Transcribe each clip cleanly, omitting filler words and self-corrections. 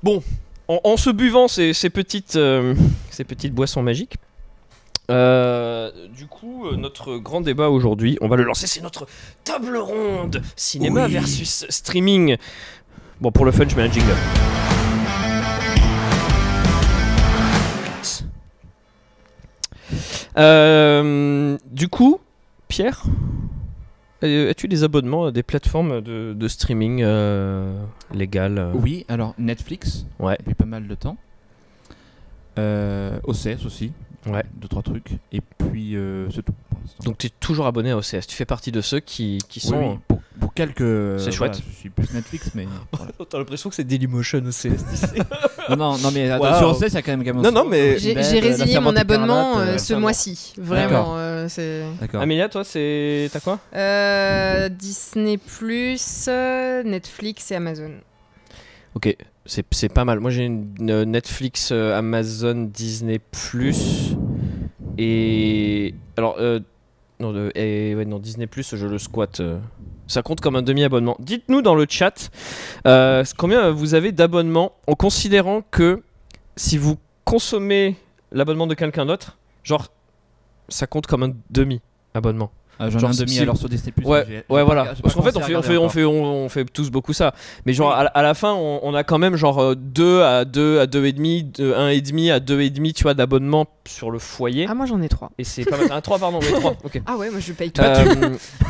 Bon, en se buvant ces petites boissons magiques, du coup, notre grand débat aujourd'hui, on va le lancer, c'est notre table ronde cinéma versus streaming. Bon, pour le fun, je mets un jingle. Du coup, Pierre, as-tu des abonnements à des plateformes de streaming légales Oui, alors Netflix, depuis pas mal de temps. OCS aussi, 2-3 trucs. Et puis c'est tout. Donc tu es toujours abonné à OCS, tu fais partie de ceux qui sont... Oui, pour quelques... C'est chouette. Voilà, je suis plus Netflix, mais... Voilà. T'as l'impression que c'est Dailymotion OCS. non, mais sur OCS, il y a quand même Game of Non, mais... J'ai résilié mon abonnement ce mois-ci. Vraiment. D'accord. Amélia, toi, t'as quoi Disney+, Netflix et Amazon. Ok, c'est pas mal. Moi j'ai une Netflix, Amazon, Disney+, et... Alors, non, Disney+, je le squatte. Ça compte comme un demi-abonnement. Dites-nous dans le chat combien vous avez d'abonnements en considérant que si vous consommez l'abonnement de quelqu'un d'autre, genre, ça compte comme un demi-abonnement. J'en ai un demi alors sur Disney+. Ouais, voilà. Parce qu'en fait, on fait tous beaucoup ça. Mais genre, à la fin, on a quand même genre 2 à 2,5, de 1,5 à 2,5, tu vois, d'abonnement sur le foyer. Ah, moi j'en ai 3. Et c'est pas mal. 3, pardon, mais 3. Ok. Ah ouais, moi je paye tout. Moi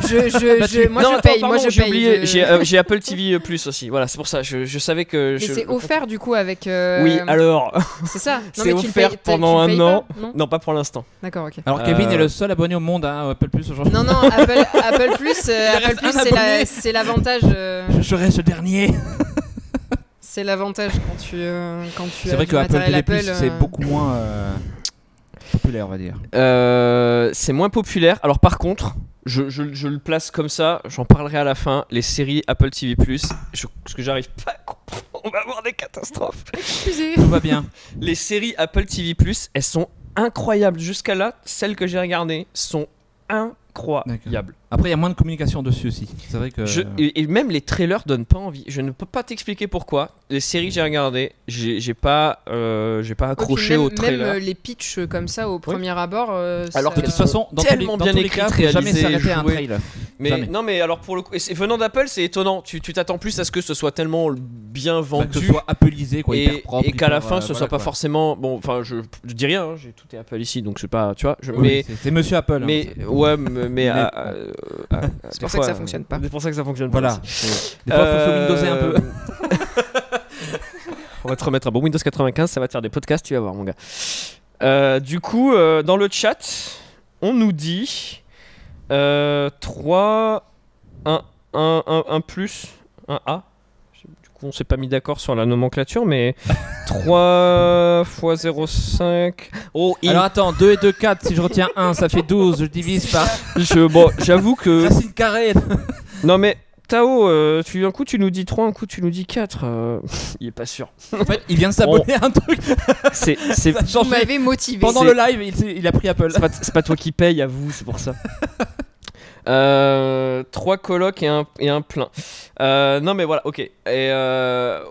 je paye. J'ai oublié, j'ai Apple TV Plus aussi. Voilà, c'est pour ça. Je savais que. Mais c'est offert du coup avec. Oui, alors. C'est ça. C'est offert pendant un an. Non, pas pour l'instant. D'accord, ok. Alors Kevin est le seul abonné au monde à Apple Plus aujourd'hui. Non, Apple Plus, c'est l'avantage. Je serai ce dernier. C'est l'avantage quand tu c'est vrai que Apple TV Plus, c'est beaucoup moins populaire, on va dire. C'est moins populaire. Alors par contre, je le place comme ça, j'en parlerai à la fin. Les séries Apple TV Plus, ce que j'arrive pas à comprendre, on va avoir des catastrophes. Excusez. Tout va bien. Les séries Apple TV Plus, elles sont incroyables. Jusqu'à là, celles que j'ai regardées sont incroyables. Après, il y a moins de communication dessus aussi. C'est vrai que. Et même les trailers donnent pas envie. Je ne peux pas t'expliquer pourquoi. Les séries que j'ai regardées, j'ai pas accroché au trailer. Même les pitchs comme ça au premier abord. Alors que de toute façon, dans tellement tous les cas, faut jamais s'arrêter à un trailer. Mais non, mais alors pour le coup, venant d'Apple, c'est étonnant. Tu t'attends plus à ce que ce soit tellement bien vendu, que ce soit appleisé, quoi, hyper propre, et qu'à la fin, ce soit pas forcément. Bon, enfin, je dis rien. Hein, j'ai tout est Apple ici, donc c'est pas, tu vois. Mais c'est Monsieur Apple. Mais ouais, mais c'est pour ça que ça fonctionne pas. C'est pour ça que ça fonctionne pas. Voilà. Des fois, faut se Windowser un peu. On va te remettre un bon Windows 95, ça va te faire des podcasts, tu vas voir, mon gars. Du coup, dans le chat, on nous dit 3, 1 plus, 1 A. Du coup, on s'est pas mis d'accord sur la nomenclature, mais 3 fois 0,5. Oh, alors attends, 2 et 2, 4. Si je retiens 1, ça fait 12. Je divise par. Bon, j'avoue que. Racine carrée. Non, mais. Tao, un coup tu nous dis 3, un coup tu nous dis 4. Il est pas sûr. En fait, il vient de s'abonner à un truc. Vous m'avez motivé. Pendant le live, il a pris Apple. C'est pas toi qui paye, à vous, c'est pour ça. 3 colocs et un plein. Non mais voilà, ok. Et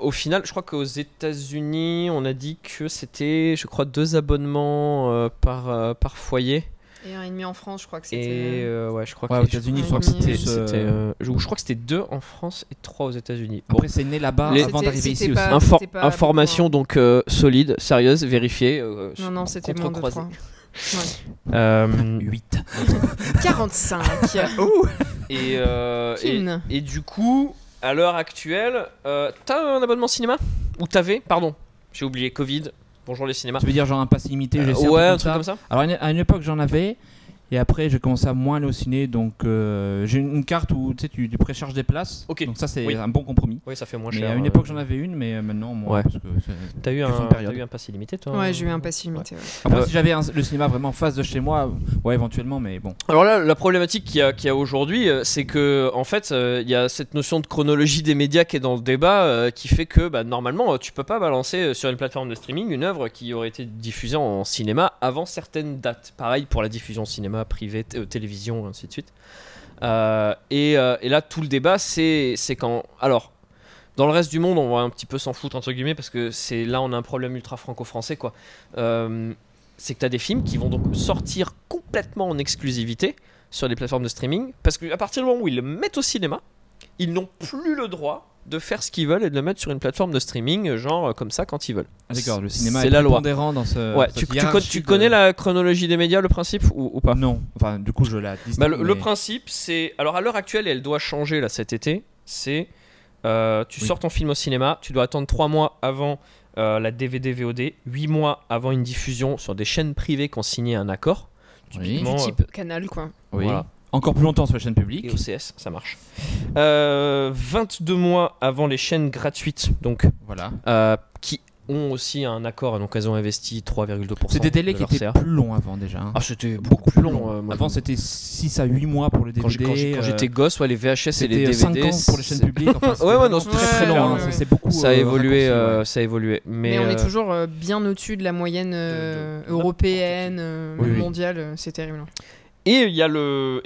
au final, je crois qu'aux États-Unis, on a dit que c'était, je crois, 2 abonnements par foyer. Et 1,5 en France, je crois que c'était. Et ouais, je crois que aux États-Unis, je crois que c'était. Je crois que c'était 2 en France et 3 aux États-Unis. Après, c'est né là-bas avant d'arriver ici aussi. Information donc solide, sérieuse, vérifiée. Non, c'était moins de 3. Ouais. 8 45. Et du coup, à l'heure actuelle, t'as un abonnement cinéma? Ou t'avais? Pardon, j'ai oublié, Covid. Bonjour les cinémas. Tu veux dire genre un pass illimité? Ouais, un truc comme ça. Alors à une époque j'en avais. Et après, j'ai commencé à moins aller au ciné, donc j'ai une carte où tu précharges des places. Okay. Donc ça, c'est un bon compromis. Oui, ça fait moins mais cher. À une époque, j'en avais une, mais maintenant, moins. Ouais. Parce que t'as eu un pass illimité, toi? Ouais, j'ai eu un pass illimité. Ouais. Après, si j'avais le cinéma vraiment en face de chez moi, ouais, éventuellement, mais bon. Alors là, la problématique qu'il y a aujourd'hui, c'est que en fait, il y a cette notion de chronologie des médias qui est dans le débat, qui fait que normalement, tu peux pas balancer sur une plateforme de streaming une œuvre qui aurait été diffusée en cinéma avant certaines dates. Pareil pour la diffusion cinéma privée, télévision, ainsi de suite. Et là, tout le débat, c'est quand. Alors, Dans le reste du monde, on va un petit peu s'en foutre entre guillemets parce que là on a un problème ultra franco-français quoi. C'est que tu as des films qui vont donc sortir complètement en exclusivité sur les plateformes de streaming parce qu'à partir du moment où ils le mettent au cinéma, ils n'ont plus le droit de faire ce qu'ils veulent et de le mettre sur une plateforme de streaming, genre comme ça quand ils veulent. D'accord, le cinéma c'est est la loi. prépondérant dans ce. Ouais, tu connais la chronologie des médias, le principe ou pas? Non, enfin du coup je la distingue. Le principe, c'est. Alors à l'heure actuelle, elle doit changer là cet été. C'est. Tu sors ton film au cinéma, tu dois attendre 3 mois avant la DVD VOD, 8 mois avant une diffusion sur des chaînes privées qui ont signé un accord. Du type Canal, quoi. Oui. Voilà. Encore plus longtemps sur les chaînes publiques. Et OCS, ça marche. 22 mois avant les chaînes gratuites, donc qui ont aussi un accord, donc elles ont investi 3,2%. C'est des délais de qui leur étaient CA. plus longs avant déjà. Ah, c'était beaucoup plus long. Avant c'était 6 à 8 mois pour le DVD. Quand j'étais gosse, les VHS et les DVD. 5 ans pour les chaînes publiques. Enfin, ouais, non, c'était très très long. C'est beaucoup. Ça a évolué, ça a évolué. Mais on est toujours bien au-dessus de la moyenne européenne, mondiale. C'est terrible. Et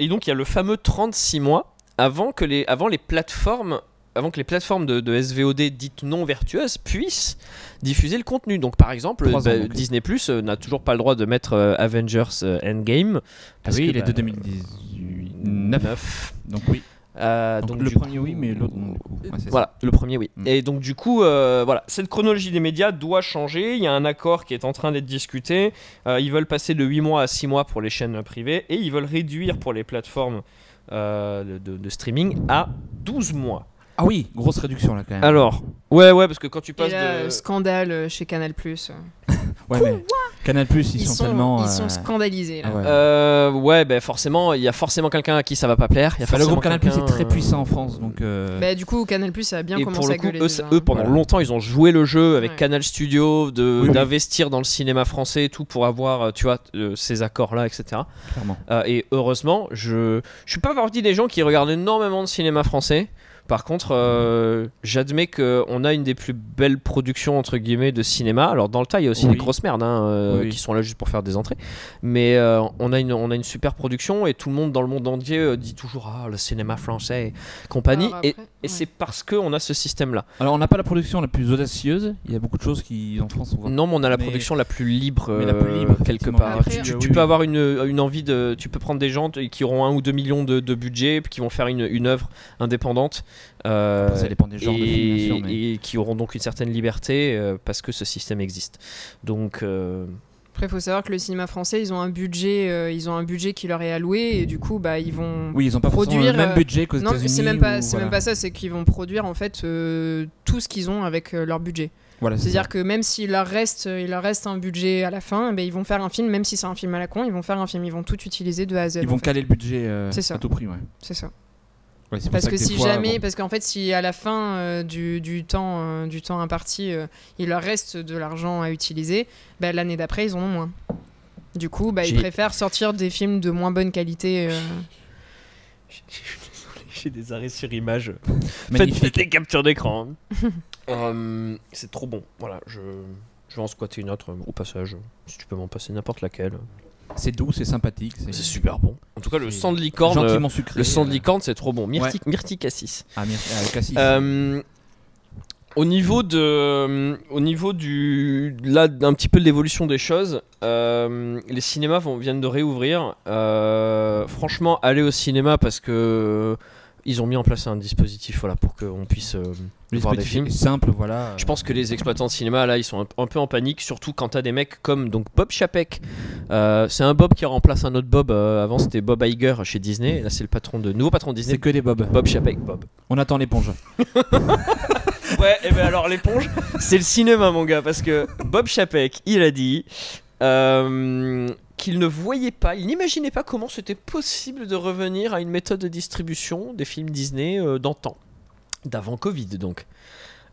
donc il y a le fameux 36 mois avant que les plateformes de SVOD dites non vertueuses puissent diffuser le contenu. Donc par exemple, Disney Plus n'a toujours pas le droit de mettre Avengers Endgame. Parce il est de 2019. Donc oui. Donc le premier oui, mais l'autre non. Voilà, le premier oui. Et donc du coup, voilà, cette chronologie des médias doit changer. Il y a un accord qui est en train d'être discuté. Ils veulent passer de 8 mois à 6 mois pour les chaînes privées et ils veulent réduire pour les plateformes de streaming à 12 mois. Ah oui, grosse réduction là quand même. Alors, ouais, parce que quand tu passes de... scandale chez Canal+. Ouais, mais Canal+, ils sont tellement... Ils sont scandalisés, là. Forcément, il y a forcément quelqu'un à qui ça va pas plaire. Le groupe Canal+ est très puissant en France, donc... du coup, Canal+ a bien commencé à gueuler. Eux, pendant longtemps, ils ont joué le jeu avec Canal Studio, d'investir dans le cinéma français et tout pour avoir, tu vois, ces accords-là, etc. Clairement. Et heureusement, je suis pas partie des gens qui regardent énormément de cinéma français. Par contre, j'admets qu'on a une des plus belles productions entre guillemets de cinéma. Alors dans le tas, il y a aussi des grosses merdes qui sont là juste pour faire des entrées. Mais on a une super production et tout le monde dans le monde entier dit toujours le cinéma français et compagnie. Alors, après, et c'est parce qu'on a ce système-là. Alors on n'a pas la production la plus audacieuse. Il y a beaucoup de choses qui en France. Non, mais on a la production la plus libre, quelque part. Après, tu peux avoir une envie de. Tu peux prendre des gens qui auront 1 ou 2 millions de budget, qui vont faire une œuvre indépendante. Ça dépend des genres de films, bien sûr, et qui auront donc une certaine liberté parce que ce système existe. Donc après, il faut savoir que le cinéma français, ils ont un budget qui leur est alloué et du coup, ils vont ils ont pas produire le même budget qu'aux États-Unis. Non, c'est même pas ça, c'est qu'ils vont produire en fait tout ce qu'ils ont avec leur budget. Voilà, c'est-à-dire que même s'il leur reste un budget à la fin, ils vont faire un film, même si c'est un film à la con, ils vont faire un film, ils vont tout utiliser de A à Z. Ils vont caler le budget à tout prix, C'est ça. Ouais, parce que parce qu'en fait, si à la fin du temps imparti, il leur reste de l'argent à utiliser, l'année d'après, ils en ont moins. Du coup, ils préfèrent sortir des films de moins bonne qualité. J'ai des arrêts sur image. Faites des captures d'écran. C'est trop bon. Voilà, je vais en squatter une autre au passage. Si tu peux m'en passer n'importe laquelle. C'est doux, c'est sympathique. C'est super bon. En tout cas, le sang de licorne. Gentiment sucré. Le sang de licorne, c'est trop bon. Myrtille cassis. Ah, cassis. Au niveau du là un petit peu de l'évolution des choses, les cinémas viennent de réouvrir. Franchement, allez au cinéma parce que ils ont mis en place un dispositif pour qu'on puisse voir des films. Simple, voilà. Je pense que les exploitants de cinéma là, ils sont un peu en panique, surtout quand t'as des mecs comme donc Bob Chapek. C'est un Bob qui remplace un autre Bob. Avant c'était Bob Iger chez Disney. Et là c'est le nouveau patron de Disney. C'est que des Bob. Bob Chapek, Bob. On attend l'éponge. Ouais, et alors l'éponge, c'est le cinéma mon gars, parce que Bob Chapek, il a dit qu'il ne voyait pas, il n'imaginait pas comment c'était possible de revenir à une méthode de distribution des films Disney d'antan, d'avant Covid donc.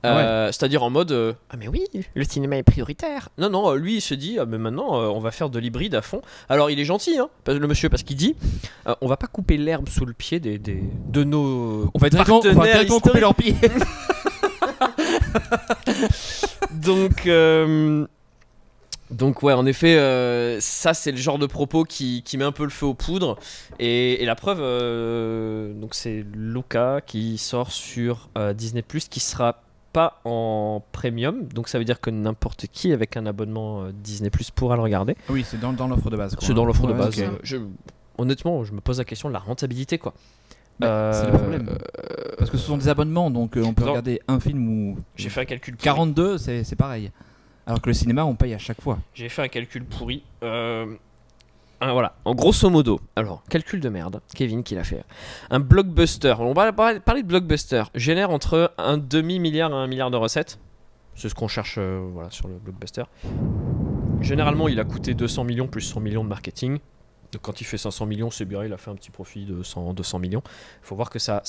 C'est-à-dire en mode ah mais oui, le cinéma est prioritaire. Non, lui il se dit mais maintenant on va faire de l'hybride à fond. Alors il est gentil le monsieur, parce qu'il dit on va pas couper l'herbe sous le pied de nos on va directement couper leurs pieds. Donc ouais, en effet, ça c'est le genre de propos qui met un peu le feu aux poudres. Et la preuve, donc c'est Luca qui sort sur Disney+, qui sera pas en premium, donc ça veut dire que n'importe qui avec un abonnement Disney Plus pourra le regarder. Oui, c'est dans l'offre de base. C'est dans l'offre de base. Ok. Honnêtement, je me pose la question de la rentabilité, quoi. C'est le problème. Parce que ce sont des abonnements, donc on peut regarder un film ou. J'ai fait un calcul pourri. 42, c'est pareil. Alors que le cinéma, on paye à chaque fois. J'ai fait un calcul pourri. Voilà, en grosso modo, alors, calcul de merde, Kevin qui l'a fait. Un blockbuster, on va parler de blockbuster, génère entre un demi-milliard et 1 milliard de recettes. C'est ce qu'on cherche voilà, sur le blockbuster. Généralement, il a coûté 200 millions plus 100 millions de marketing. Donc quand il fait 500 millions, c'est bien, il a fait un petit profit de 200 millions. Il faut voir que ça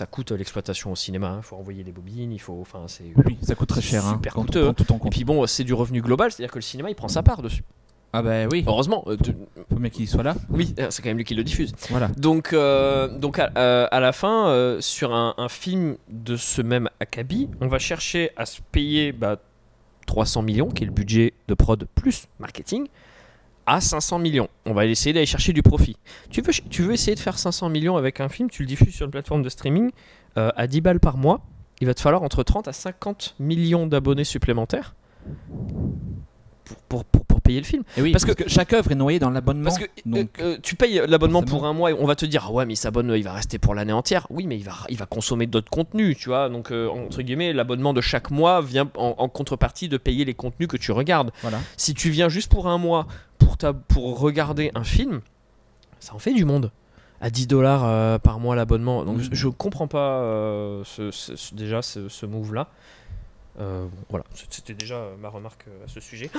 coûte l'exploitation au cinéma. Il faut envoyer des bobines, Oui, ça coûte très cher. Super quand coûteux. on prend tout en Et compte. puis bon, c'est du revenu global, c'est-à-dire que le cinéma, il prend sa part dessus. Ah bah oui, Heureusement. faut bien qu'il soit là. Oui, c'est quand même lui qui le diffuse. Voilà. Donc à la fin, sur un film de ce même acabit, on va chercher à se payer 300 millions, qui est le budget de prod plus marketing, à 500 millions. On va essayer d'aller chercher du profit. Tu veux essayer de faire 500 millions avec un film, tu le diffuses sur une plateforme de streaming à 10 balles par mois, il va te falloir entre 30 à 50 millions d'abonnés supplémentaires pour payer le film. Et oui, parce que chaque œuvre est noyée dans l'abonnement. Parce que donc, tu payes l'abonnement forcément. pour un mois et on va te dire ah ouais mais il s'abonne, il va rester pour l'année entière. Oui mais il va consommer d'autres contenus, tu vois. Donc entre guillemets l'abonnement de chaque mois vient en contrepartie de payer les contenus que tu regardes. voilà. Si tu viens juste pour un mois pour regarder un film, ça en fait du monde. À 10 $ par mois l'abonnement. Donc je comprends pas déjà ce move là. Voilà, c'était déjà ma remarque à ce sujet.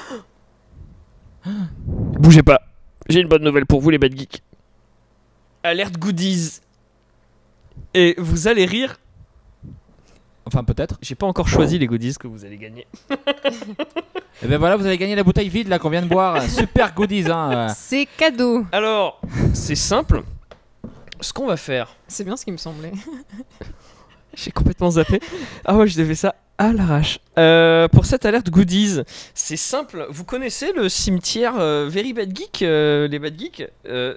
Bougez pas, j'ai une bonne nouvelle pour vous les bad geeks. Alerte goodies. Et vous allez rire. Enfin peut-être. J'ai pas encore choisi les goodies que vous allez gagner. Et ben voilà, vous avez gagné la bouteille vide là qu'on vient de boire. Super goodies hein. C'est cadeau. Alors, c'est simple. Ce qu'on va faire... C'est bien ce qui me semblait. J'ai complètement zappé. Ah ouais, je devais ça à l'arrache. Pour cette alerte goodies, c'est simple. Vous connaissez le cimetière Very Bad Geek les Bad Geeks,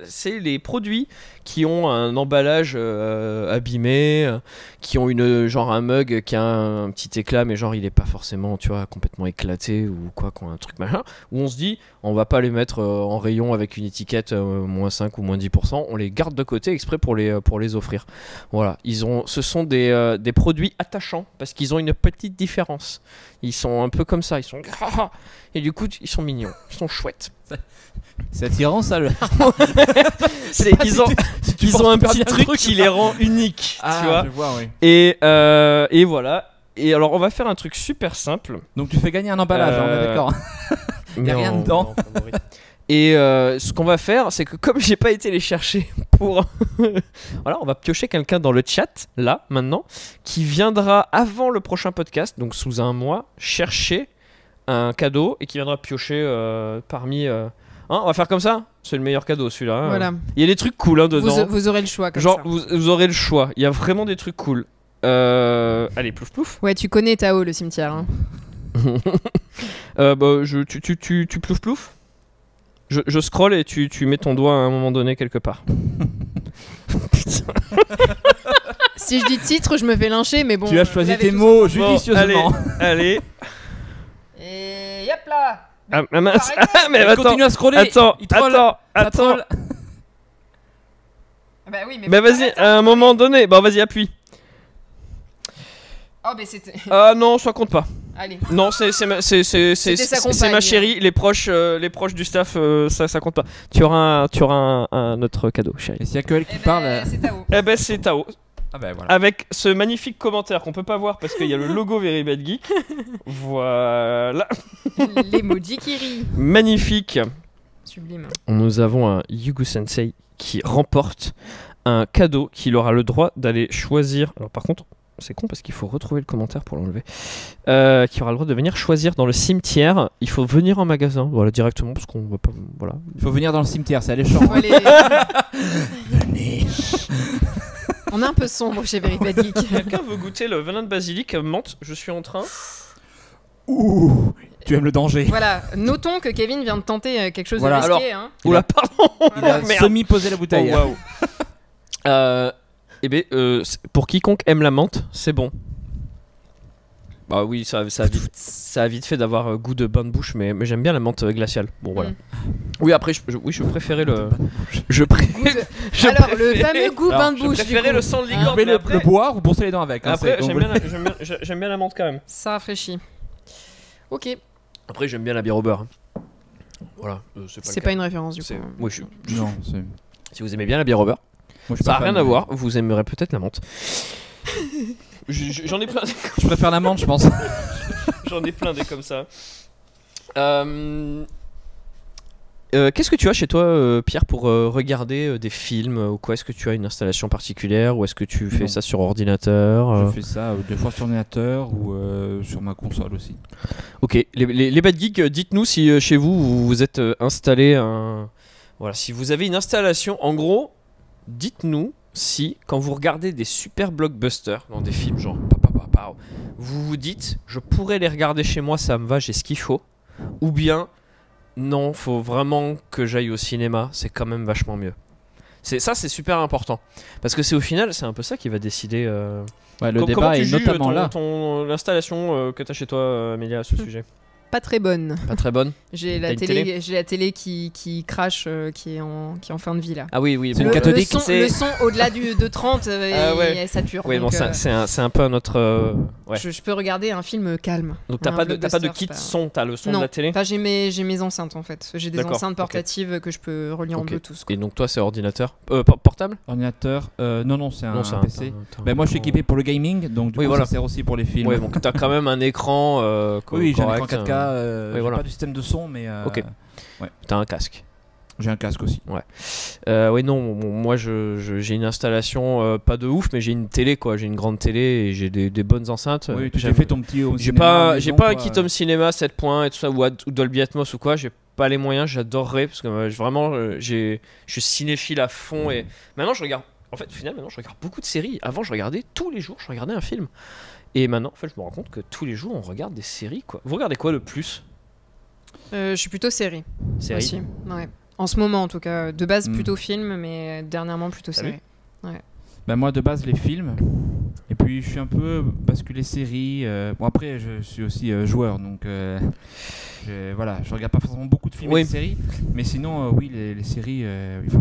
c'est les produits qui ont un emballage abîmé, qui ont genre un mug qui a un petit éclat, mais genre il est pas forcément, tu vois, complètement éclaté ou quoi, un truc machin. Où on se dit, on va pas les mettre en rayon avec une étiquette moins 5 ou moins 10%. On les garde de côté exprès pour les offrir. Voilà, ce sont des produits attachants parce qu'ils ont une petite différence. Ils sont un peu comme ça, ils sont et du coup ils sont mignons, ils sont chouettes. C'est attirant ça le. Ils ont un petit truc qui les rend uniques, tu vois. Je vois, oui. Et voilà. Et alors on va faire un truc super simple. Donc tu fais gagner un emballage, on est d'accord. Y a rien dedans. Et ce qu'on va faire, c'est que comme j'ai pas été les chercher pour... voilà, on va piocher quelqu'un dans le chat, là, maintenant, qui viendra avant le prochain podcast, donc sous un mois, chercher un cadeau et qui viendra piocher parmi... on va faire comme ça. C'est le meilleur cadeau, celui-là. Hein. Voilà. Il y a des trucs cool dedans. Vous aurez le choix comme Genre, ça. vous aurez le choix. Il y a vraiment des trucs cool. Allez, plouf plouf. Ouais, tu connais Tao, le cimetière. Hein. Tu plouf plouf. Je scroll et tu mets ton doigt à un moment donné quelque part. Si je dis titre, je me fais lyncher, mais bon. Tu as choisi vous l'avez tes tous mots entendu. judicieusement. Allez. Et yop là. Ah mince. Mais attends. Continue à scroller. Attends. Il troll. Ça troll. Bah oui, mais. Mais vas-y, à un moment donné. Bon, vas-y, appuie. Oh, mais c'était. Ah non, ça compte pas. Allez. Non, c'est ma chérie. Les proches du staff, ça compte pas. Tu auras un autre cadeau, chérie. Et s'il y a que elle qui parle. C'est Tao. Eh ben, c'est Tao. Ah bah voilà. Avec ce magnifique commentaire qu'on peut pas voir parce qu'il y a le logo Very Bad Geek. Voilà. L'emoji qui rit. Magnifique. Sublime. Nous avons un Yugu Sensei qui remporte un cadeau qu'il aura le droit d'aller choisir. Alors par contre, c'est con parce qu'il faut retrouver le commentaire pour l'enlever. Qui aura le droit de venir choisir dans le cimetière. Il faut venir en magasin, voilà, directement parce qu'on va pas. Voilà. Il faut venir dans le cimetière, c'est alléchant. Venez. On est un peu sombre chez Very Bad Geek. Quelqu'un veut goûter le venin de basilic menthe? Je suis en train. Ouh, tu aimes le danger. Voilà, notons que Kevin vient de tenter quelque chose Voilà. de risqué. Alors, hein. Oula, pardon. Il a Merde. semi-posé la bouteille. Oh, waouh. Pour quiconque aime la menthe, c'est bon. Bah oui, ça a vite fait d'avoir goût de bain de bouche, mais j'aime bien la menthe glaciale. Bon voilà. Oui, après, je préférais le. Alors, le fameux goût bain de bouche. Je préférais le sang de licorne. Vous pouvez le boire, vous brossez les dents avec. Après, j'aime bien la menthe quand même. Ça rafraîchit. Ok. Après, j'aime bien la bière au beurre. Voilà, c'est pas une référence du coup. Oui, non, si vous aimez bien la bière au beurre, ça n'a rien à voir, vous aimerez peut-être la menthe. J'en ai plein. Je préfère la menthe, je pense. J'en ai plein des comme ça. Qu'est-ce que tu as chez toi, Pierre, pour regarder des films ou quoi? Est-ce que tu as une installation particulière ou est-ce que tu fais ça sur ordinateur? Je fais ça des fois sur ordinateur ou sur ma console aussi. Ok, les Bad Geeks, dites-nous si chez vous vous êtes installé voilà, si vous avez une installation. En gros, dites-nous si, quand vous regardez des super blockbusters dans des films genre vous vous dites je pourrais les regarder chez moi, ça me va, j'ai ce qu'il faut, ou bien non, faut vraiment que j'aille au cinéma, c'est quand même vachement mieux. C'est super important parce que c'est au final c'est un peu ça qui va décider le débat est notamment là. L'installation que tu as chez toi, Amélia, à ce sujet. Pas très bonne. Pas très bonne. J'ai la télé qui crache, qui est en fin de vie là. Ah oui, c'est une cathodique. Le son au-delà de 30 et sature. Oui, donc, bon, c'est un peu notre. Ouais. Je peux regarder un film calme. Donc t'as pas de kit son, t'as le son de la télé. Non, j'ai mes enceintes en fait. J'ai des enceintes portatives que je peux relier en Bluetooth. Et donc toi c'est ordinateur portable? Ordinateur non, c'est un PC. Moi je suis équipé pour le gaming, donc du coup ça sert aussi pour les films. Oui, donc t'as quand même un écran. Oui, j'ai un écran 4K. J'ai pas du système de son, mais. Ok. Ouais. T'as un casque. J'ai un casque aussi. Ouais. Oui, non, moi j'ai une installation pas de ouf, mais j'ai une télé quoi. J'ai une grande télé et j'ai des bonnes enceintes. Oui, tu as fait ton petit home cinéma. J'ai pas un kit home cinéma 7 points et tout ça, ou Dolby Atmos ou quoi. J'ai pas les moyens, j'adorerais parce que vraiment, je suis cinéphile à fond et maintenant je regarde. En fait, au final, maintenant je regarde beaucoup de séries. Avant, je regardais tous les jours, je regardais un film. Et maintenant, en fait, je me rends compte que tous les jours, on regarde des séries quoi. Vous regardez quoi le plus? Je suis plutôt série. Série aussi. Ouais. En ce moment, en tout cas, de base plutôt film, mais dernièrement plutôt série. Ouais. Bah moi, de base, les films. Et puis, je suis un peu basculé série. Bon, après, je suis aussi joueur, donc je regarde pas forcément beaucoup de films et de séries. Mais sinon, oui, les séries.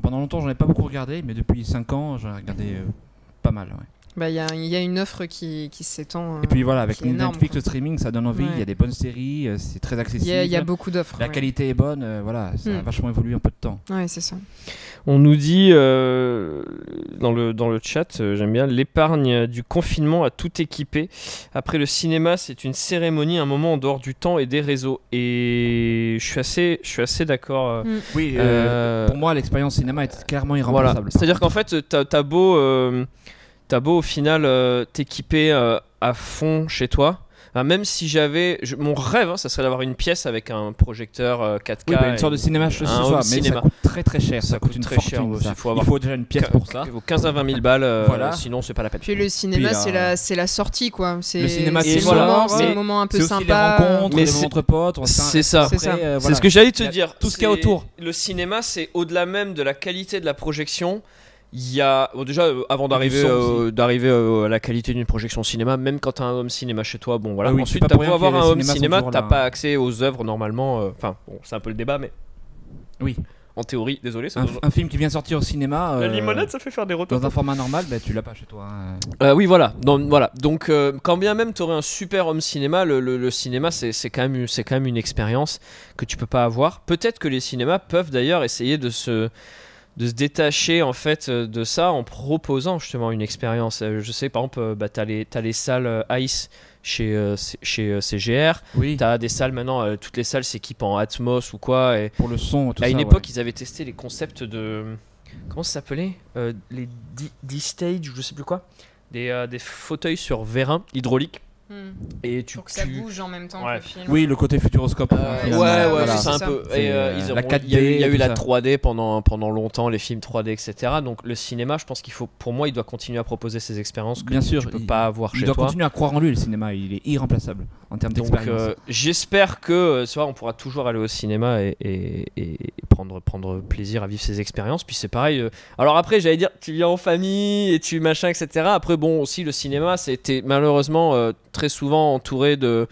Pendant longtemps, j'en ai pas beaucoup regardé, mais depuis 5 ans, j'en ai regardé pas mal. Ouais. Bah, y a une offre qui s'étend. Et puis voilà, avec énorme, Netflix, le streaming, ça donne envie. Il y a des bonnes séries, c'est très accessible. Il y a beaucoup d'offres. La qualité est bonne, ça a vachement évolué en peu de temps. Ouais, c'est ça. On nous dit dans le chat, j'aime bien, l'épargne du confinement a tout équipé. Après le cinéma, c'est une cérémonie, un moment en dehors du temps et des réseaux. Et je suis assez d'accord. Oui, pour moi, l'expérience cinéma est clairement irremplaçable. Voilà. C'est-à-dire qu'en fait, t'as beau au final t'équiper à fond chez toi. Même si mon rêve, ça serait d'avoir une pièce avec un projecteur 4K. Une sorte de cinéma chez soi, mais ça coûte très très cher. Ça coûte une très fortune. cher. Il faut déjà une pièce pour ça. Il vaut 15 à 20 000 balles, sinon c'est pas la peine. Puis le cinéma, c'est la sortie quoi. Le cinéma, c'est le moment un peu sympa. C'est aussi les rencontres, les moments entre potes. C'est ça. C'est ce que j'allais te dire. Tout ce qu'il y a autour. Le cinéma, c'est au-delà même de la qualité de la projection. Il y a déjà avant d'arriver à la qualité d'une projection cinéma, même quand tu as un home cinéma chez toi, bon voilà. Ensuite, t'as beau avoir un home cinéma, t'as pas accès aux œuvres normalement. Enfin, bon, c'est un peu le débat, mais oui. En théorie, désolé. Un film qui vient sortir au cinéma. La limonade, ça fait faire des retours. Dans un format normal, tu l'as pas chez toi. Oui, voilà. Donc, quand bien même tu aurais un super home cinéma, le cinéma, c'est quand même une expérience que tu peux pas avoir. Peut-être que les cinémas peuvent d'ailleurs essayer de se détacher en fait de ça en proposant justement une expérience. Je sais par exemple, t'as les salles Ice chez CGR. Oui. T'as des salles maintenant, toutes les salles s'équipent en Atmos ou quoi. Et pour le son, tout ça. À une époque, ils avaient testé les concepts de comment ça s'appelait, les D-Stage ou je sais plus quoi, des fauteuils sur vérin hydraulique. Et pour que ça bouge en même temps que le film. Oui, le côté futuroscope. Voilà. C'est un peu. Il y a eu la 3D pendant longtemps, les films 3D, etc. Donc le cinéma, je pense pour moi, il doit continuer à proposer ces expériences que bien sûr, tu peux pas avoir chez toi. Il doit continuer à croire en lui, le cinéma. Il est irremplaçable. en termes Donc d'expérience. j'espère que c'est vrai, on pourra toujours aller au cinéma et prendre plaisir à vivre ces expériences. Puis c'est pareil. Alors après, j'allais dire, tu viens en famille et tu machin, etc. Après, bon, aussi le cinéma, c'était malheureusement très souvent entouré de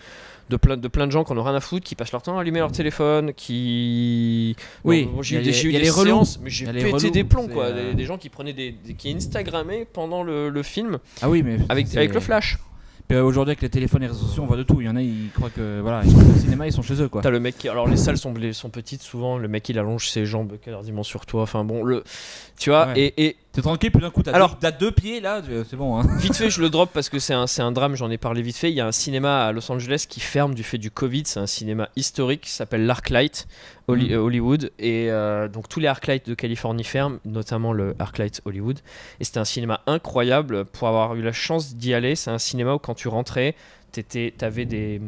plein de gens qui en ont rien à foutre, qui passent leur temps à allumer leur téléphone, qui... Oui, bon, j'ai il y a eu des les relous. séances, mais j'ai Il y a les pété relous, des plombs, c'est, quoi. Des gens qui prenaient qui Instagrammaient pendant le film Ah oui, mais avec le flash. Puis, aujourd'hui, avec les téléphones et les réseaux sociaux, on voit de tout. Il y en a, ils croient que voilà, ils sont au cinéma, ils sont chez eux, quoi. T'as le mec alors les salles sont petites souvent, le mec il allonge ses jambes quasiment sur toi, enfin bon, tu vois, Ouais. et T'es tranquille, puis d'un coup, t'as deux pieds là, c'est bon. Hein. vite fait je le drop parce que c'est un drame, j'en ai parlé vite fait. Il y a un cinéma à Los Angeles qui ferme du fait du Covid, c'est un cinéma historique qui s'appelle l'Arclight Hollywood, et donc tous les Arclight de Californie ferment, notamment le Arclight Hollywood, et c'était un cinéma incroyable pour avoir eu la chance d'y aller. C'est un cinéma où quand tu rentrais, t'avais des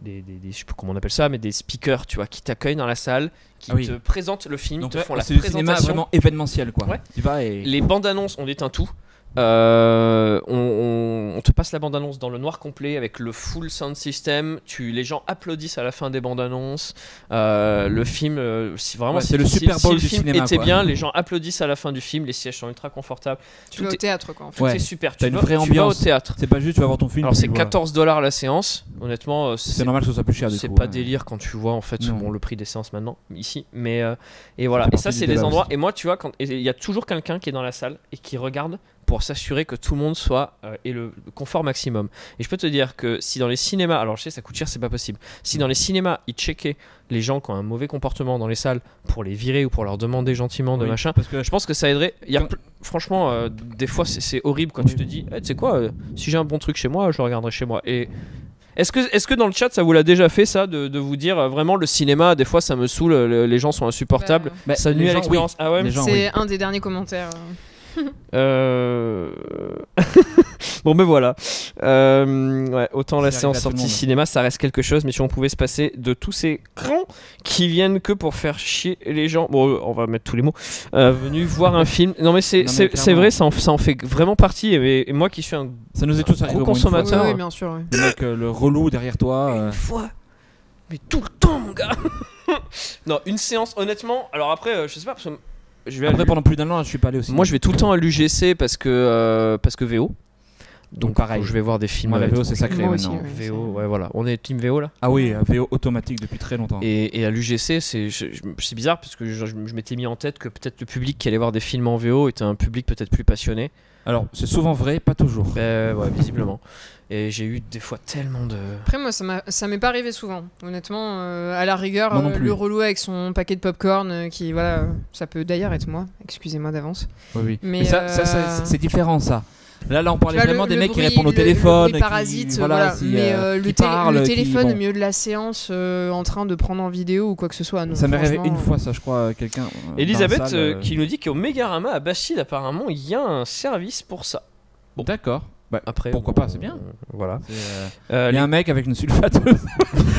je sais pas comment on appelle ça, mais des speakers, tu vois, qui t'accueillent dans la salle, qui te présentent le film, Donc te font la c'est le cinéma présentation. vraiment événementiel, quoi. Ouais. Tu vas et... Les bandes annonces, on éteint tout. On te passe la bande annonce dans le noir complet avec le full sound system. Les gens applaudissent à la fin des bandes annonces. Le film, si vraiment c'est le Super Bowl si le du film cinéma, était quoi. bien, les gens applaudissent à la fin du film. Les sièges sont ultra confortables. Tu vas au théâtre, quoi. En fait. Tout Ouais. est super. T'as une vraie tu vas au ambiance. théâtre. C'est pas juste tu vas voir ton film. Alors c'est puis voilà. $14 la séance. Honnêtement, C'est normal que ce soit plus cher du coup. c'est pas ouais. délire quand tu vois en fait Non. bon, le prix des séances maintenant ici, mais et voilà. Ça fait Et ça partie c'est du des débat endroits. aussi. Et moi tu vois il y a toujours quelqu'un qui est dans la salle et qui regarde pour s'assurer que tout le monde soit et le confort maximum. Et je peux te dire que si dans les cinémas, alors je sais ça coûte cher, c'est pas possible. Si dans les cinémas ils checkaient les gens qui ont un mauvais comportement dans les salles pour les virer ou pour leur demander gentiment de Oui, machin, parce que je pense que ça aiderait. Il y a Quand- franchement des fois c'est horrible quand Oui. tu te dis tu sais quoi, si j'ai un bon truc chez moi, je le regarderai chez moi. Et est-ce que dans le chat ça vous l'a déjà fait ça de vous dire vraiment le cinéma des fois ça me saoule, les gens sont insupportables, Bah, ça les nuit à gens, l'expérience. oui. Ah ouais. Les gens, C'est un des derniers commentaires. Bon ben voilà. Ouais, autant la Ça séance arrive à tout le sortie monde. cinéma ça reste quelque chose, mais si on pouvait se passer de tous ces crans qui viennent que pour faire chier les gens, bon on va mettre tous les mots, venus voir un film. Non mais c'est clairement. vrai, ça en fait vraiment partie, et moi qui suis un Ça nous est tous arrivé gros au moins une fois. consommateur. Oui, bien sûr. Oui. Le mec, le relou derrière toi. une fois, mais tout le temps mon gars. Non, une séance honnêtement, alors après je sais pas parce que je vais Après, pendant plus d'un an, je suis pas allé aussi. moi je vais tout le temps à l'UGC parce que VO. Donc pareil. je vais voir des films. Moi, la VO, c'est sacré Moi aussi, maintenant. ouais. VO, ouais voilà, on est team VO là. Ah oui, VO automatique depuis très longtemps. Et à l'UGC, c'est bizarre parce que je m'étais mis en tête que peut-être le public qui allait voir des films en VO était un public peut-être plus passionné. Alors, c'est souvent vrai, pas toujours. Ouais, visiblement. Et j'ai eu des fois tellement de. Après, moi, ça m'est pas arrivé souvent. Honnêtement, à la rigueur, Moi non plus. le relou avec son paquet de popcorn, qui, voilà, ça peut d'ailleurs être moi. Excusez-moi d'avance. Oui, oui. Mais Mais ça, c'est différent, ça. Là, on parlait Tu vois, vraiment des mecs qui bruit, répondent au le téléphone. bruit parasite, qui, voilà. si, Mais qui parlent, le qui- téléphone bon. au milieu de la séance, en train de prendre en vidéo ou quoi que ce soit. Non, Ça m'est arrivé franchement, une fois, ça, je crois, quelqu'un. Elisabeth dans la salle, qui nous dit qu'au Megarama à Bastille, apparemment, il y a un service pour ça. Bon. D'accord. Bah, Après, pourquoi pas, c'est bien. Voilà. Il y Les- a un mec avec une sulfateuse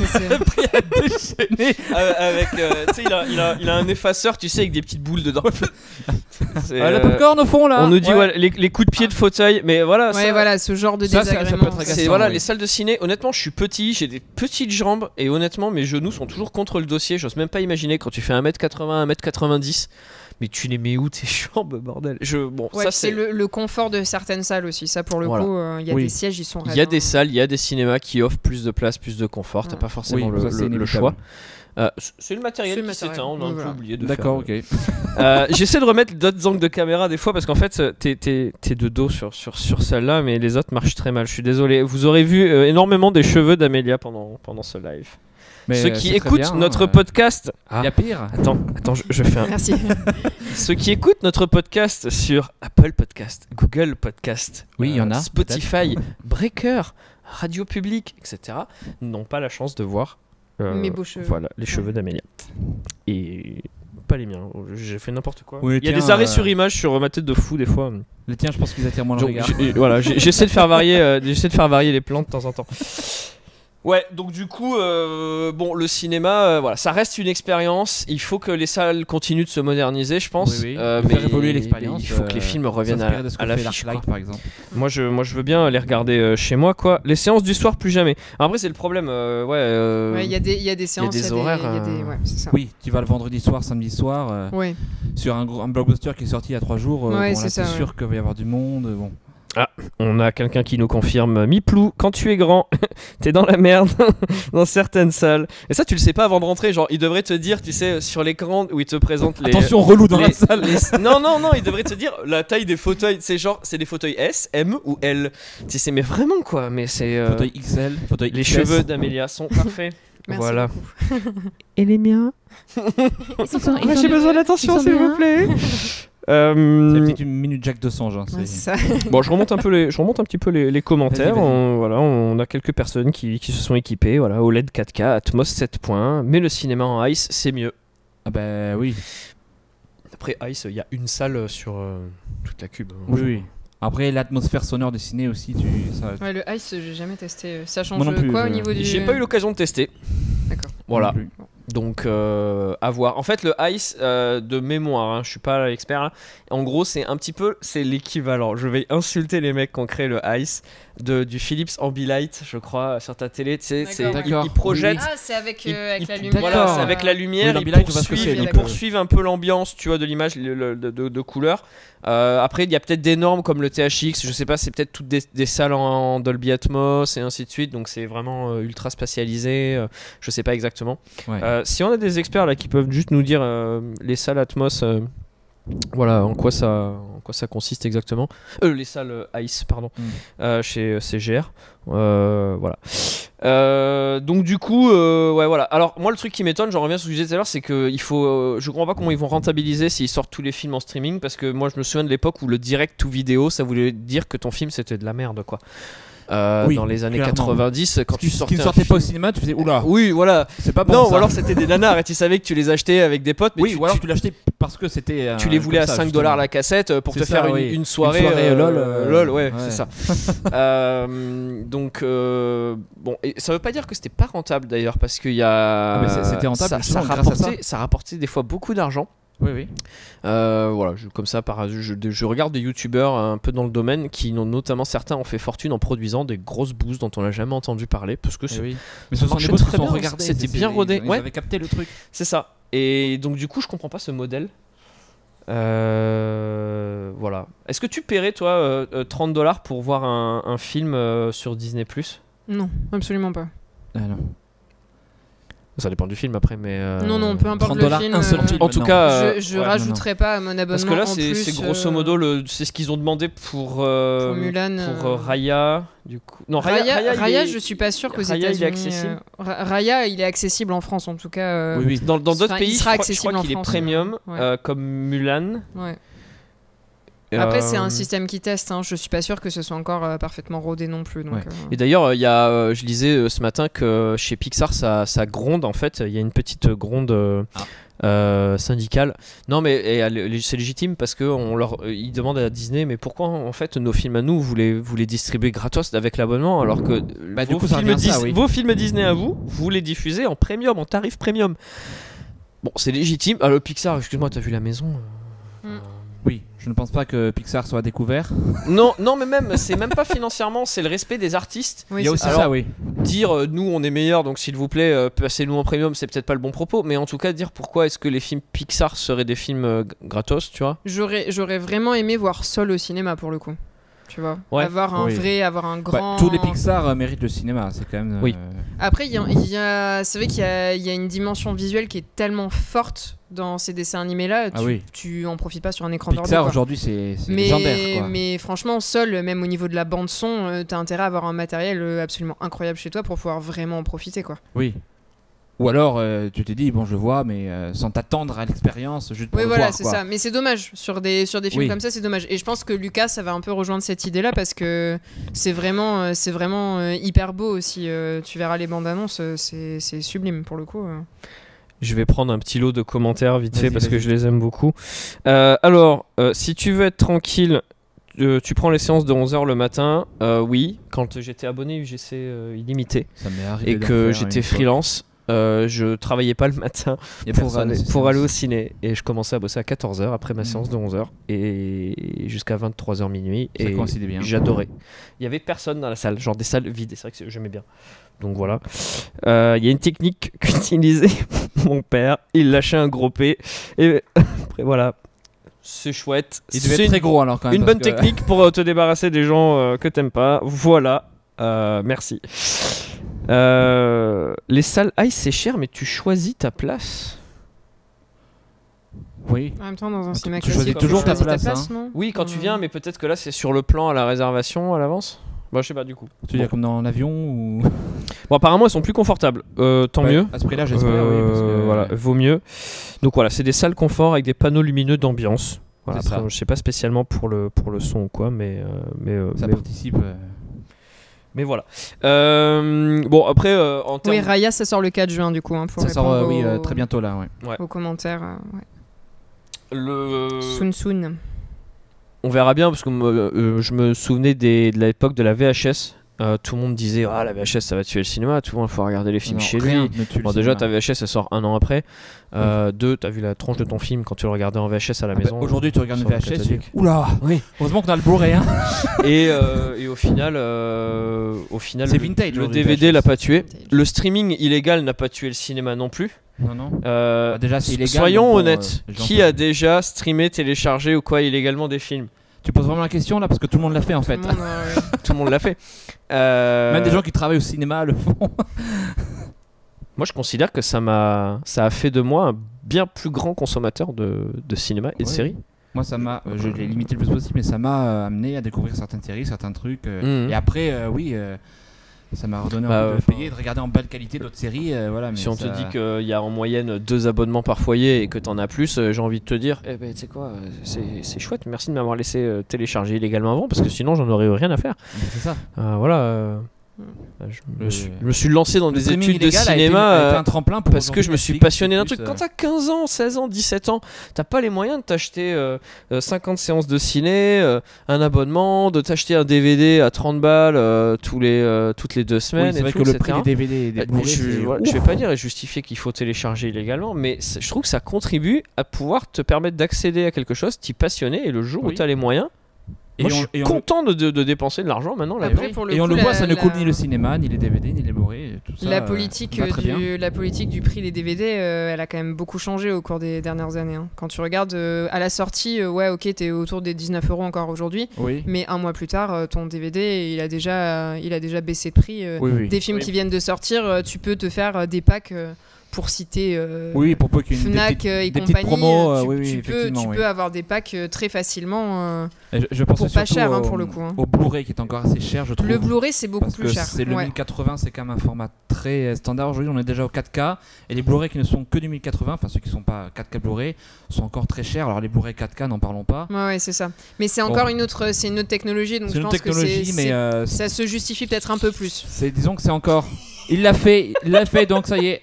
c'est- prêt à déchaîner. avec, tu sais, il a un effaceur, tu sais, avec des petites boules dedans. C'est, Le popcorn au fond, là. on nous dit Ouais. ouais, les coups de pied de fauteuil, mais voilà. Ouais, ça, voilà, ce genre de Ça, ça peut désagrément. être agaçant. c'est voilà oui. les salles de ciné. Honnêtement, je suis petit, j'ai des petites jambes et honnêtement, mes genoux sont toujours contre le dossier. J'ose même pas imaginer quand tu fais 1m80, 1m90. Mais tu les mets où tes jambes, bordel? Bon, Ouais, ça puis c'est le confort de certaines salles aussi. Ça, pour le Voilà. coup, il y a Oui. des sièges, ils sont Il y a raides, des hein. salles, il y a des cinémas qui offrent plus de place, plus de confort. T'as Ouais. pas forcément Oui, ça, c'est le inévitable. choix. C'est le matériel C'est le qui matériel. s'éteint, on a un peu Voilà. oublié de D'accord, faire. ok. J'essaie de remettre d'autres angles de caméra des fois parce qu'en fait t'es de dos sur celle-là, mais les autres marchent très mal. Je suis désolé. Vous aurez vu énormément des cheveux d'Amélia pendant ce live. Mais, Ceux qui c'est très écoutent bien, notre podcast. Il y a pire. Attends, je fais un. Merci. Ceux qui écoutent notre podcast sur Apple Podcast, Google Podcast, Oui, il y en a, Spotify, Breaker, Radio Public, etc., n'ont pas la chance de voir Mes beaux cheveux. voilà, les cheveux d'Amélia. Et pas les miens. J'ai fait n'importe quoi. Oui, Il y a tiens, des arrêts sur image sur ma tête de fou des fois. Les tiens, je pense qu'ils attirent moins le Donc, regard. voilà, j'essaie de faire varier, j'essaie de faire varier les plans de temps en temps. Ouais, donc du coup, bon, le cinéma, voilà, ça reste une expérience. Il faut que les salles continuent de se moderniser, je pense. Oui, mais faire évoluer l'expérience. Il faut que les films reviennent à l'affiche. Par exemple. Moi, je veux bien les regarder chez moi, quoi. Les séances du soir, plus jamais. Après, c'est le problème. Il y a des séances, il y a des horaires. ouais, c'est ça. Oui, tu vas le vendredi soir, samedi soir. Ouais. Sur un blockbuster qui est sorti il y a 3 jours. Ouais, bon, c'est ça, sûr qu'il va y avoir du monde. Bon. Ah, on a quelqu'un qui nous confirme. Miplou, quand tu es grand, t'es dans la merde dans certaines salles. Et ça, tu le sais pas avant de rentrer. Genre, il devrait te dire, tu sais, sur l'écran où il te présente les. Attention, relou dans la salle. Non, il devrait te dire la taille des fauteuils. C'est genre, c'est des fauteuils S, M ou L. Tu sais, mais vraiment quoi. Mais c'est. Fauteuil XL, fauteuil Les XS. cheveux d'Amélia sont parfaits. Merci voilà. beaucoup. Et les miens j'ai besoin d'attention, s'il vous plaît. C'est peut-être une minute Jack de songe. Hein, Ouais, c'est ça. Bon, je remonte un petit peu les commentaires. Vas-y. On a quelques personnes qui se sont équipées. Voilà, OLED 4K, Atmos 7 points. Mais le cinéma en Ice, c'est mieux. Ah bah oui. Après Ice, il y a une salle sur toute la cube. Oui. Après, l'atmosphère sonore du ciné aussi, Ouais, le Ice, j'ai jamais testé. Ça change Moi non plus, quoi au niveau du. J'ai pas eu l'occasion de tester. D'accord. Voilà. Donc à voir. En fait, le Ice de mémoire, hein, je suis pas l'expert là. En gros, c'est un petit peu, c'est l'équivalent. Je vais insulter les mecs qui ont créé le Ice du Philips Ambilight, je crois, sur ta télé. Tu sais, D'accord. ils projettent. Ah, c'est avec la D'accord. lumière. Voilà, c'est avec la lumière. Oui, Ils l'Ambilight, je vois ce que c'est, ils donc, poursuivent un peu l'ambiance, tu vois, de l'image de couleur. Après, il y a peut-être des normes comme le THX. Je sais pas, c'est peut-être toutes des salles en Dolby Atmos et ainsi de suite. Donc c'est vraiment ultra spatialisé. Je sais pas exactement. Ouais. Si on a des experts là qui peuvent juste nous dire les salles Atmos, voilà en quoi ça consiste exactement. Les salles Ice, pardon, chez CGR. Voilà. Donc du coup, ouais voilà. Alors moi le truc qui m'étonne, j'en reviens sur ce que je disais tout à l'heure, c'est que il faut, je comprends pas comment ils vont rentabiliser s'ils sortent tous les films en streaming, parce que moi je me souviens de l'époque où le direct to vidéo, ça voulait dire que ton film c'était de la merde quoi. Oui, dans les années clairement. 90, quand tu sortais qui ne un sortait film- pas au cinéma, tu faisais oula. Oui, voilà. C'est pas bon. Non, ça. ou alors c'était des nanars et tu savais que tu les achetais avec des potes, mais Oui, ou alors tu l'achetais parce que c'était. tu les voulais à 5$ la cassette pour te C'est faire ça, oui. une soirée, Une soirée LOL, ouais, ouais. c'est ça. Donc, bon, et ça veut pas dire que c'était pas rentable d'ailleurs, parce qu'il y a. Ah, mais c'était rentable, ça justement, grâce à ça. ça rapportait des fois beaucoup d'argent. Oui. Voilà, comme ça, je regarde des youtubeurs un peu dans le domaine qui, notamment certains, ont fait fortune en produisant des grosses bouses dont on n'a jamais entendu parler, parce que Oui. Mais ça ce sont marchait des boss très qui sont bien, regardés. c'était bien rodé. Ils Ouais. avaient capté le truc. c'est ça. Et donc du coup, je comprends pas ce modèle. Voilà. Est-ce que tu paierais toi $30 pour voir un film sur Disney+? Non, absolument pas. Ah non. Ça dépend du film après, mais Non, peu importe le $30, film. un seul film. en tout non. cas, Je ouais, rajouterai pas à mon abonnement. parce que là en c'est plus, grosso modo c'est ce qu'ils ont demandé pour Mulan, pour Raya du coup. Non, Raya, je suis pas sûr qu'aux Raya, États-Unis. il est accessible. Raya, il est accessible en France en tout cas. Oui. Dans d'autres Enfin, il pays, sera je accessible crois en qu'il est France, premium, ouais. comme Mulan. Ouais. Après, c'est un Euh, système qui teste. Hein. Je suis pas sûr que ce soit encore parfaitement rodé non plus. Donc, Ouais. Et d'ailleurs, il y a, je lisais ce matin que chez Pixar, ça gronde en fait. Il y a une petite gronde syndicale. Non, mais c'est légitime parce que ils demandent à Disney, mais pourquoi en fait nos films à nous, vous les distribuez gratos avec l'abonnement, alors que du coup, ça revient à ça, oui. vos films Disney à vous les diffusez en premium, en tarif premium. Bon, c'est légitime. Ah, le Pixar, excuse-moi, t'as vu la maison Oui, je ne pense pas que Pixar soit découvert. Non, mais même, c'est même pas financièrement, c'est le respect des artistes. oui, Il y a c'est aussi ça. ça, oui. Dire nous on est meilleurs, donc s'il vous plaît passez-nous en premium, c'est peut-être pas le bon propos, mais en tout cas dire pourquoi est-ce que les films Pixar seraient des films gratos, tu vois. J'aurais vraiment aimé voir Sol au cinéma pour le coup. Tu vois, Ouais. avoir un Oui. vrai, avoir un grand. Tous les Pixar méritent le cinéma, c'est quand même. Oui. Après, c'est vrai qu'il y a une dimension visuelle qui est tellement forte dans ces dessins animés là. Tu en profites pas sur un écran d'ordi. Pixar aujourd'hui, c'est légendaire, quoi. Mais franchement, Sol, même au niveau de la bande son, t'as intérêt à avoir un matériel absolument incroyable chez toi pour pouvoir vraiment en profiter, quoi. Oui. Ou alors, tu te dis, bon, je vois, mais sans t'attendre à l'expérience, juste pour Oui, le voilà, voir, c'est quoi. ça. Mais c'est dommage. Sur des films Oui. comme ça, c'est dommage. Et je pense que Lucas, ça va un peu rejoindre cette idée-là parce que c'est vraiment hyper beau aussi. Tu verras les bandes annonces, c'est sublime pour le coup. Je vais prendre un petit lot de commentaires vite fait Vas-y, parce que vas-y. je les aime beaucoup. Alors, si tu veux être tranquille, tu prends les séances de 11h le matin. Oui, quand j'étais abonné UGC illimité Ça m'est arrivé et que j'étais freelance, je travaillais pas le matin pour aller au ciné. Et je commençais à bosser à 14h après ma séance de 11h et jusqu'à 23h minuit. Ça et coïncidait bien. J'adorais. Il y avait personne dans la salle, genre des salles vides. Et c'est vrai que j'aimais bien. Donc voilà. Il y a une technique qu'utilisait mon père. Il lâchait un gros P. Et après voilà. C'est chouette. Il devait être très gros alors quand même. Une bonne technique pour te débarrasser des gens que t'aimes pas. Voilà. Merci. Les salles ice c'est cher, mais tu choisis ta place. Oui. En même temps, dans un cinéma tu choisis toujours ta place, non Oui, quand tu viens, mais peut-être que là c'est sur le plan à la réservation à l'avance. Bah, je sais pas du coup. Tu veux dire comme dans l'avion ou... Bon, apparemment elles sont plus confortables. Tant mieux. À ce prix-là, j'espère. Oui, parce que... Voilà, vaut mieux. Donc voilà, c'est des salles confort avec des panneaux lumineux d'ambiance. Voilà, C'est après, ça. je sais pas spécialement pour le son ou quoi, mais ça mais, participe. mais voilà. Bon après en termes. Oui, Raya, ça sort le 4 juin du coup. Pour Ça sort répondre très bientôt là. Ouais. aux commentaires. Le. Soon. On verra bien parce que je me souvenais de l'époque de la VHS. Tout le monde disait la VHS ça va tuer le cinéma, tout le monde faut regarder les films chez lui. Bon, déjà ta VHS elle sort 1 an après. Deux, t'as vu la tronche de ton film quand tu le regardais en VHS à la maison. Aujourd'hui tu regardes une VHS, tu fais oula. Oui. Heureusement qu'on a le Blu-ray. Hein. et au final, c'est vintage. Le DVD l'a pas tué. Le streaming illégal n'a pas tué le cinéma non plus. Non. Déjà c'est illégal. Soyons honnêtes. Qui a déjà streamé, téléchargé ou quoi illégalement des films? Tu poses vraiment la question là parce que tout le monde l'a fait en fait. Tout le monde l'a fait. Même des gens qui travaillent au cinéma le font. Moi je considère que ça a fait de moi un bien plus grand consommateur de cinéma et de séries. Moi ça m'a, je l'ai limité le plus possible, mais ça m'a amené à découvrir certaines séries, certains trucs. Et après ça m'a redonné envie de payer et de regarder en belle qualité d'autres séries. Voilà, mais si on te dit qu'il y a en moyenne 2 abonnements par foyer et que t'en as plus, j'ai envie de te dire, tu sais quoi, c'est chouette, merci de m'avoir laissé télécharger illégalement avant parce que sinon j'en aurais rien à faire. C'est ça. Voilà. Je me suis lancé dans des études de cinéma a été un tremplin pour parce que je me suis passionné d'un truc. Quand t'as 15 ans, 16 ans, 17 ans, t'as pas les moyens de t'acheter 50 séances de ciné, un abonnement, de t'acheter un DVD à 30 balles toutes les 2 semaines. Oui, c'est vrai que le prix des DVD et des Blu-ray, je vais pas dire et justifier qu'il faut télécharger illégalement, mais je trouve que ça contribue à pouvoir te permettre d'accéder à quelque chose, t'y passionner et le jour où t'as les moyens. Moi, je suis content de dépenser de l'argent maintenant. Après, et on le voit, ça ne coûte ni le cinéma, ni les DVD, ni les Blu-ray. Tout ça, la politique du prix des DVD, elle a quand même beaucoup changé au cours des dernières années. Hein. Quand tu regardes à la sortie, ok, t'es autour des 19 € encore aujourd'hui. Oui. Mais un mois plus tard, ton DVD, il a déjà baissé de prix. Des films qui viennent de sortir, tu peux te faire des packs. Pour citer pour peu qu'il y ait Fnac et compagnie, promos, tu peux avoir des packs très facilement je pense pour pas cher pour le coup. Au Blu-ray qui est encore assez cher, je trouve. Le Blu-ray c'est beaucoup plus cher. C'est le 1080, c'est quand même un format très standard. Aujourd'hui, on est déjà au 4K et les Blu-ray qui ne sont que du 1080, enfin ceux qui ne sont pas 4K Blu-ray, sont encore très chers. Alors les Blu-ray 4K, n'en parlons pas. Ouais, c'est ça. Mais c'est encore une autre technologie, donc je pense que ça se justifie peut-être un peu plus. Disons que c'est encore. Il l'a fait, donc ça y est.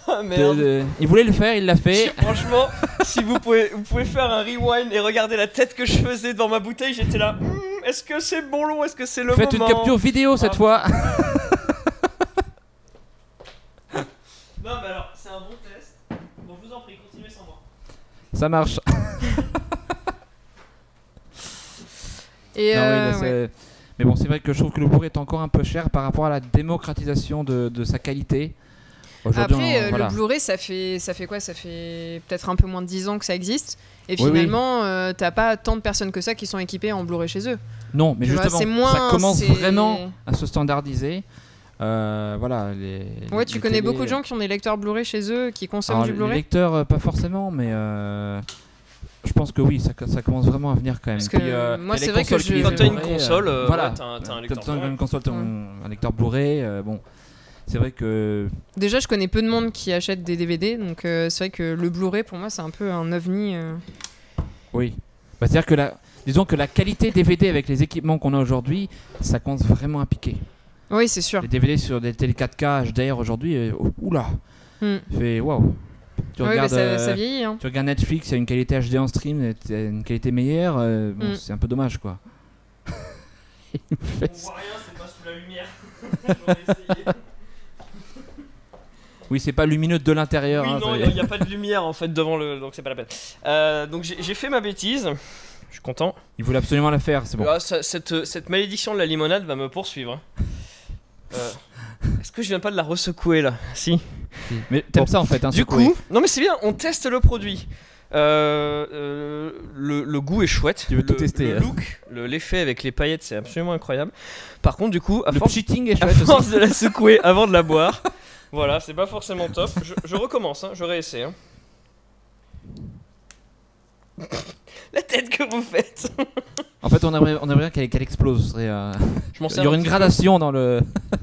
Ah, merde. Il voulait le faire, il l'a fait. Franchement, si vous pouvez faire un rewind et regarder la tête que je faisais devant ma bouteille, j'étais là. Est-ce que c'est bon long? Est-ce que c'est le moment? Faites une capture vidéo cette fois. Non, mais alors, c'est un bon test. Bon, je vous en prie, continuez sans moi. Ça marche. Mais bon, c'est vrai que je trouve que le Blu-ray est encore un peu cher par rapport à la démocratisation de sa qualité. Après, le Blu-ray, ça fait quoi? Ça fait peut-être un peu moins de 10 ans que ça existe. Et finalement, t'as pas tant de personnes que ça qui sont équipées en Blu-ray chez eux. Non, mais justement, ça commence vraiment à se standardiser. Tu connais beaucoup de gens qui ont des lecteurs Blu-ray chez eux, qui consomment du Blu-ray? Les lecteurs, pas forcément, mais... Je pense que oui, ça commence vraiment à venir quand même. Parce que moi, c'est vrai que quand t'as une console, t'as un lecteur. Quand t'as une console, t'as un lecteur Blu-ray. C'est vrai que... Déjà, je connais peu de monde qui achète des DVD, donc c'est vrai que le Blu-ray, pour moi, c'est un peu un ovni. Oui. C'est-à-dire que disons que la qualité DVD avec les équipements qu'on a aujourd'hui, ça commence vraiment à piquer. Oui, c'est sûr. Les DVD sur des télé 4K HDR aujourd'hui, oula, fait waouh. Tu regardes, ça vieillit. Hein. Tu regardes Netflix, il y a une qualité HD en stream, une qualité meilleure. C'est un peu dommage, quoi. une On fesse. voit rien, c'est pas sous la lumière. J'aurais essayé. Oui, c'est pas lumineux de l'intérieur. Oui, hein, non, ça- il n'y a pas de lumière en fait devant le. Donc c'est pas la peine. Donc j'ai fait ma bêtise. Je suis content. Il voulait absolument la faire, c'est bon. Ah, cette malédiction de la limonade va me poursuivre. Est-ce que je viens pas de la ressecouer là? Si. Mais t'aimes Bon. ça en fait, hein, Du secouer. coup, non mais c'est bien, on teste le produit. Le goût est chouette. Tu veux tout tester, Le hein. look, l'effet avec les paillettes, c'est absolument incroyable. Par contre, du coup, à le force, cheating est à chouette aussi. force de la secouer avant de la boire, voilà, c'est pas forcément top. Je recommence, hein, je réessaie. Hein. La tête que vous faites. En fait, on aimerait bien qu'elle explose. Ce serait, Je m'en il sers y aurait un une petit gradation dans le. peu.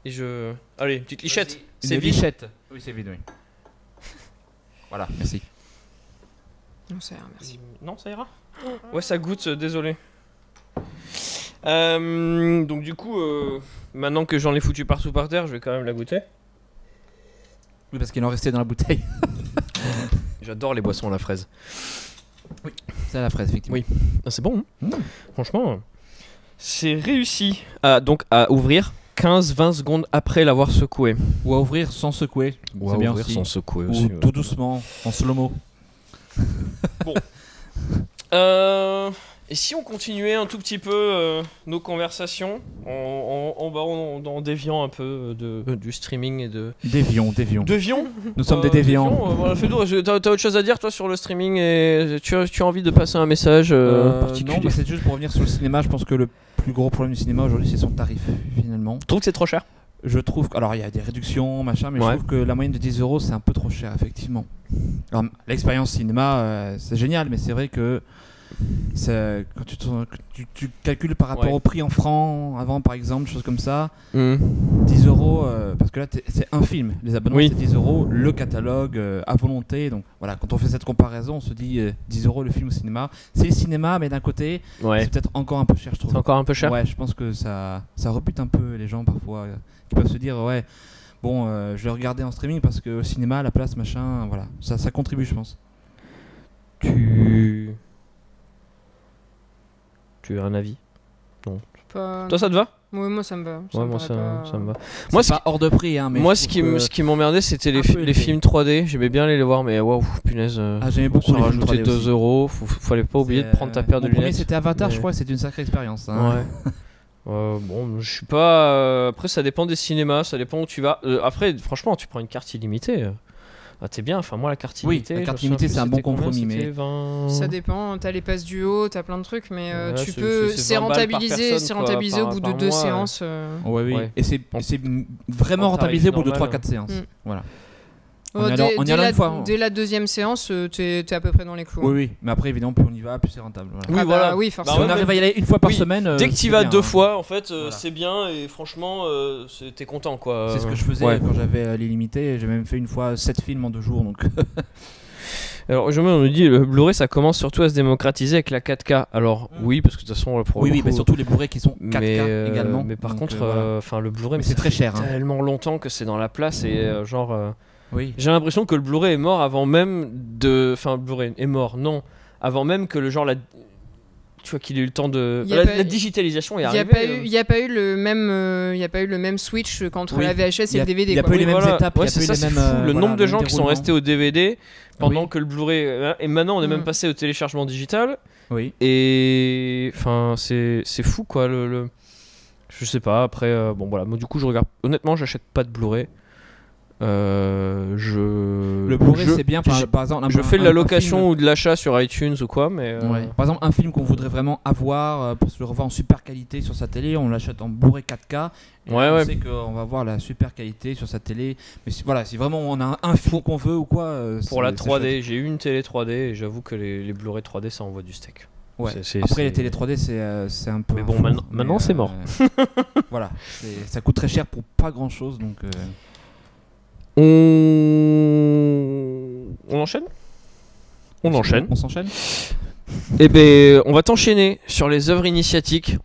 Et je. Allez, une petite lichette. C'est C'est vide. lichette. Oui, c'est vide, oui. Voilà, merci. Non, ça ira, merci. Non, ça ira. Ouais, ça goûte, désolé. Donc du coup, maintenant que j'en ai foutu partout par terre, je vais quand même la goûter. Oui, parce qu'il en restait dans la bouteille. J'adore les boissons à la fraise. C'est à la fraise, effectivement. Oui. Ah, c'est bon, hein. Mmh. Franchement. C'est réussi donc à ouvrir 15-20 secondes après l'avoir secoué. Ou à ouvrir sans secouer. Ou c'est bien ouvrir aussi. sans secouer Ou aussi. ouais. tout doucement, en slow-mo. Et si on continuait un tout petit peu nos conversations en déviant un peu du streaming et de... Dévions. Devions Nous sommes des déviants. Voilà, Fedor, t'as autre chose à dire toi sur le streaming et tu as envie de passer un message particulier? Non, bah, c'est juste pour revenir sur le cinéma. Je pense que le plus gros problème du cinéma aujourd'hui, c'est son tarif, finalement. Je trouve que c'est trop cher. Je trouve que, alors il y a des réductions, machin, mais Ouais. je trouve que la moyenne de 10 euros, c'est un peu trop cher, effectivement. Alors, l'expérience cinéma, c'est génial, mais c'est vrai que quand tu calcules par rapport Ouais. au prix en francs, avant par exemple, choses comme ça, Mmh. 10 euros, parce que là c'est un film, les abonnements Oui. c'est 10 euros, le catalogue à volonté, donc voilà, quand on fait cette comparaison, on se dit 10 euros le film au cinéma, c'est le cinéma, mais d'un côté, Ouais. c'est peut-être encore un peu cher, je trouve. C'est encore un peu cher. Ouais, je pense que ça rebute un peu les gens parfois, qui peuvent se dire ouais, bon, je vais regarder en streaming parce que au cinéma, la place, machin, voilà, ça contribue, je pense. Tu as un avis? Pas... Toi ça te va? Ouais, moi ça me va. Ouais, me moi paraît ça pas- me va. Moi, Moi, c'est pas hors de prix, hein, mais Moi je ce trouve que- qui m'emmerdait c'était un peu les élevé. films 3D. J'aimais bien aller les voir mais waouh, punaise. Ah, j'aimais beaucoup ça les films rajoutait 3D 2 aussi. euros. Fallait pas oublier de prendre ta paire de Mon premier, lunettes. c'était Avatar, mais- je crois, c'est une sacrée expérience. Hein. Ouais. Bon, je suis pas. Après, ça dépend des cinémas, ça dépend où tu vas. Après, franchement, tu prends une carte illimitée. T'es bien. Enfin, moi, la carte Oui, illimitée. la carte je me souviens illimitée, plus, c'est un bon c'était combien, compromis, mais- c'était 20... Ça dépend, t'as les passes du haut, t'as plein de trucs, mais Ouais, tu c'est- peux. c'est C'est 20 balles par rentabilisé, personne, c'est quoi, rentabilisé au par- bout de par 2 mois, séances. Ouais, oui. Ouais. Et c'est vraiment en rentabilisé au tarif bout de normal, 3-4 séances. Mm. Voilà. On y Dès, allant- on y dès allant la, une fois, hein. dès la deuxième séance, t'es à peu près dans les clous. Oui, oui. Mais après, évidemment, plus on y va, plus c'est rentable. Voilà. Oui, Ah bah voilà. oui, Si forcément. Bah on ouais, arrive à y aller une fois par oui. semaine. Dès que tu y c'est vas bien, 2 hein. fois, en fait, Voilà. c'est bien et franchement, t'es content quoi. C'est ce que je faisais Ouais. quand j'avais l'illimité. J'ai même fait une fois 7 films en 2 jours. Donc... Alors, je me dis, le Blu-ray ça commence surtout à se démocratiser avec la 4K. Alors, oui, parce que de toute façon, pour le oui, coup, mais surtout les Blu-ray qui sont 4K mais, également. Mais par Donc, contre, voilà. enfin le Blu-ray, Mais ça c'est très fait cher, hein. tellement longtemps que c'est dans la place et genre. Oui. J'ai l'impression que le Blu-ray est mort avant même de. Enfin, le Blu-ray est mort, non. Avant même que le genre. Tu vois qu'il ait eu le temps de. Y a pas- La digitalisation est Il n'y a, arrivée. y a pas eu le même, y a pas eu le même switch qu'entre Oui. la VHS Y et a- le DVD. y a quoi. pas eu les mêmes Voilà. étapes, Ouais, y a c'est pas eu ça, les c'est mêmes, fou. Le voilà, nombre de le gens qui sont déroulement. restés au DVD pendant Oui. que le Blu-ray. Et maintenant, on est même Mm. passé au téléchargement digital. Oui. Et. Enfin, c'est fou quoi. Je sais pas. Après, bon voilà. Moi, du coup, je regarde. Honnêtement, j'achète pas de Blu-ray. Le Blu-ray, c'est bien. Par exemple, Je fais de la un location film- ou de l'achat sur iTunes ou quoi, mais. Ouais. Par exemple, un film qu'on voudrait vraiment avoir pour se le revoir en super qualité sur sa télé, on l'achète en Blu-ray 4K. Et Ouais, là, ouais. on sait qu'on va voir la super qualité sur sa télé. Mais voilà, si vraiment on a un film qu'on veut ou quoi. Pour la c'est 3D, chouette. j'ai eu une télé 3D et j'avoue que les Blu-ray 3D ça envoie du steak. Ouais. C'est- Après, c'est- les télé 3D, c'est un peu. Mais un bon, four, maintenant, c'est mort. Voilà, ça coûte très cher pour pas grand chose. Donc, On enchaîne. On enchaîne. On s'enchaîne. Et ben, on va t'enchaîner sur les œuvres initiatiques.